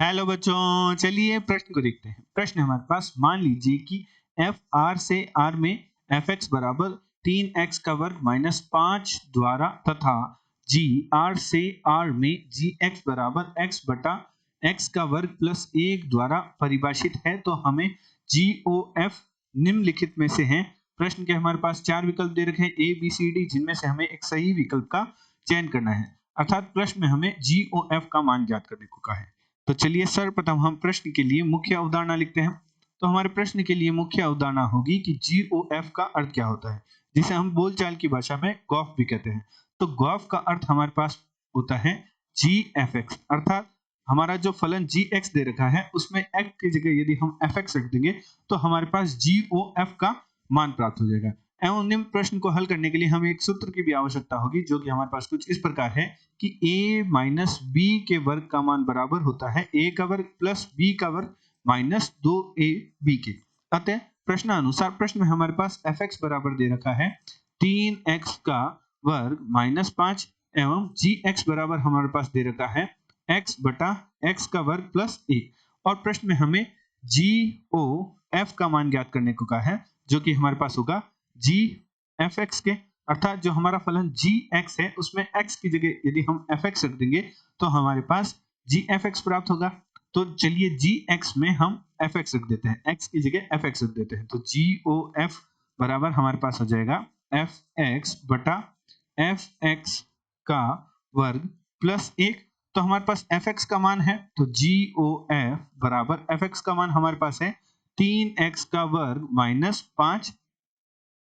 Hello बच्चों, चलिए प्रश्न को देखते हैं। प्रश्न हमारे पास, मान लीजिए कि एफ आर से आर में एफ एक्स बराबर 3x का वर्ग माइनस 5 द्वारा तथा जी आर से आर में जी एक्स बराबर x बटा एक्स का वर्ग प्लस 1 द्वारा परिभाषित है, तो हमें जी ओ एफ निम्नलिखित में से हैं। प्रश्न के हमारे पास 4 विकल्प दे रखे हैं ए बी सी डी, जिनमें से हमें एक सही विकल्प का चयन करना है। अर्थात प्रश्न में हमें जी ओ एफ का मान ज्ञात करने को कहा है। तो चलिए सर्वप्रथम हम प्रश्न के लिए मुख्य अवधारणा लिखते हैं। तो हमारे प्रश्न के लिए मुख्य अवधारणा होगी कि जीओएफ का अर्थ क्या होता है, जिसे हम बोलचाल की भाषा में गॉफ भी कहते हैं। तो गॉफ का अर्थ हमारे पास होता है जी एफ एक्स, अर्थात हमारा जो फलन जी एक्स दे रखा है उसमें एक्स की जगह यदि हम एफ एक्स रख देंगे तो हमारे पास जी ओ एफ का मान प्राप्त हो जाएगा। एवं निम्न प्रश्न को हल करने के लिए हमें एक सूत्र की भी आवश्यकता होगी, जो कि हमारे पास कुछ इस प्रकार है कि a माइनस बी के वर्ग का मान बराबर होता है a का वर्ग प्लस b का वर्ग माइनस 2ab के। अतः प्रश्नानुसार प्रश्न में हमारे पास fx बराबर दे रखा है 3x का वर्ग माइनस 5 एवं gx बराबर हमारे पास दे रखा है x बटा x का वर्ग प्लस 1। और प्रश्न में हमें GOF का मान ज्ञात करने को कहा है, जो कि हमारे पास होगा GFX के, अर्थात जो हमारा फलन gx है उसमें x की जगह यदि हम fx रख देंगे तो हमारे पास gfx प्राप्त होगा। तो चलिए gx में हम fx रख देते हैं, x की जगह fx रख देते हैं। तो gof बराबर हमारे पास हो जाएगा fx बटा fx का वर्ग प्लस 1। तो हमारे पास fx का मान है, तो gof बराबर fx का मान हमारे पास है 3x का वर्ग माइनस 5,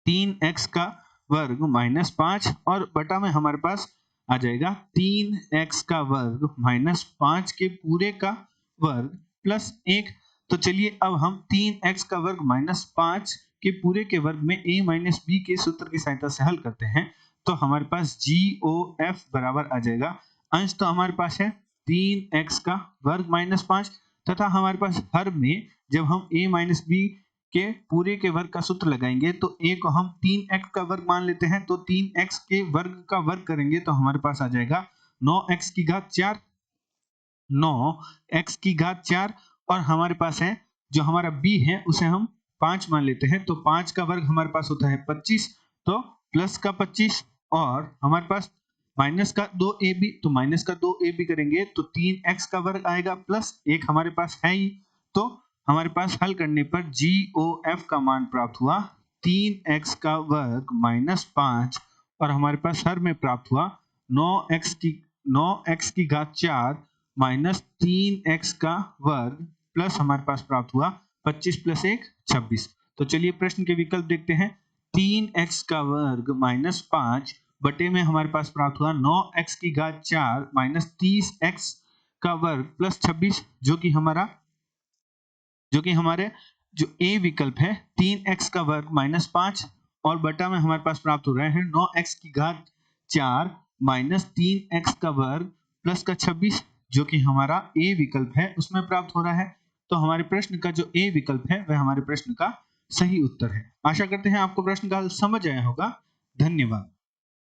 3x का वर्ग माइनस 5 और बटा में हमारे पास आ जाएगा 3x का वर्ग माइनस 5 के पूरे का वर्ग प्लस 1। तो चलिए अब हम 3x का वर्ग माइनस 5 के पूरे के वर्ग में a माइनस बी के सूत्र की सहायता से हल करते हैं। तो हमारे पास GOF बराबर आ जाएगा, अंश तो हमारे पास है 3x का वर्ग माइनस 5 तथा हमारे पास हर में जब हम a माइनस बी के पूरे के वर्ग का सूत्र लगाएंगे तो a को हम 3x का वर्ग मान लेते हैं, तो 3x के वर्ग का वर्ग करेंगे तो हमारे पास आ जाएगा 9x की घात 4, 9x की घात 4। और हमारे पास है जो हमारा b है उसे हम 5 मान लेते हैं, तो 5 का वर्ग हमारे पास होता है 25, तो प्लस का 25 और हमारे पास माइनस का 2ab, तो माइनस का 2ab करेंगे तो 3x का वर्ग आएगा प्लस 1 हमारे पास है ही। तो हमारे पास हल करने पर GOF का मान प्राप्त हुआ 3x का वर्ग माइनस 5 और हमारे पास हर में प्राप्त हुआ 9x की घात 4 माइनस 3x का वर्ग प्लस हमारे पास प्राप्त हुआ 25 प्लस 1 26। तो चलिए प्रश्न के विकल्प देखते हैं। 3x का वर्ग माइनस 5 बटे में हमारे पास प्राप्त हुआ 9x की घात 4 माइनस 30x का वर्ग प्लस 26, जो कि हमारे जो ए विकल्प है 3x का वर्ग माइनस 5 और बटा में हमारे पास प्राप्त हो रहे हैं 9x की घात 4 माइनस 3x का वर्ग प्लस का 26, जो कि हमारा ए विकल्प है उसमें प्राप्त हो रहा है। तो हमारे प्रश्न का जो ए विकल्प है वह हमारे प्रश्न का सही उत्तर है। आशा करते हैं आपको प्रश्न का हल समझ आया होगा। धन्यवाद।